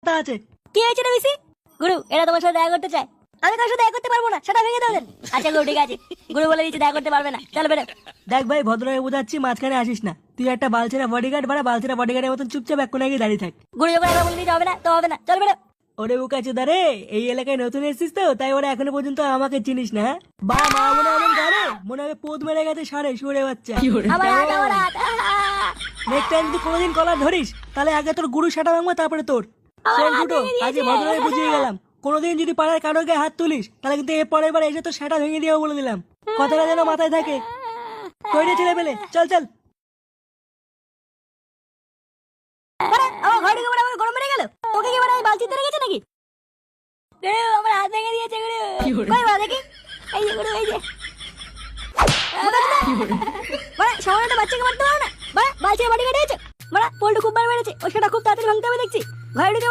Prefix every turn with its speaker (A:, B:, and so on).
A: তা আছে।
B: কি হয়েছে রে বিসি? গুরু, এরা তোমার সাথে দেখা করতে চায়। আমি কারোর সাথে দেখা করতে পারবো না, সেটা ভেঙে দাও দেন। আচ্ছা গুরু, ঠিক আছে। গুরু বলে দিচ্ছে দেখা করতে পারবে না, চল বেরো।
A: দেখ ভাই, ভদ্রভাবে বোঝাচ্ছি, মাঝখানে আসিস না। তুই একটা বালছেরা বডিগার্ড, বাড়া বালছেরা বডিগার্ডের মতন চুপচাপ এক কোনায় গিয়ে দাঁড়িয়ে থাক।
B: গুরু যখন একবার বলে দিতে হবে না তো হবে না, চল বেরো।
A: ওরে বোকাচোদা রে, এই এলাকায় নতুন এসেছিস তো, তাই ওরা এখনো পর্যন্ত আমাকে চিনিস না? হ্যাঁ? বা মা মনে হয় গানে মনে হবে পোদ মেরে গেছে সারে সুরে বাচ্চা।
B: আমার হাত, আমার হাত।
A: নেক্সট টাইম যদি কোনোদিন কলার ধরিস, তাহলে আগে তোর গুরু সাটা ভাঙবো, তারপরে তোর। শোন ফুটো, আজকে ভদ্রভাবে বুঝিয়ে গেলাম, কোনোদিন যদি পাড়ার কারোর গায়ে হাত তুলিস, তাহলে কিন্তু এর পরের বার এসে তোর সেটা ভেঙে দিও বলে দিলাম। কথাটা যেন মাথায় থাকে। কইরে ছেলে পেলে, চল চল।
B: আরে, আমার ঘরে ঢুকে আমার গরম মেরে গেল। তোকে কি আমি বালতিতে রেখেছি নাকি? গুরু, আমার হাত ভেঙে দিয়েছে গুরু। কই বাবা দেখি? এই যে গুরু, এই যে। বাড়া, সামান্য একটা বাচ্চাকে মারতে পারো না? বাড়া, বালতির বাড়ি কেটে গেছে। বাড়া, পোল্টু খুব বার মেরেছে, ও সেটা খুব তাড়াতাড়ি ভাঙতে হবে দেখছি। ঘরে ঢুকে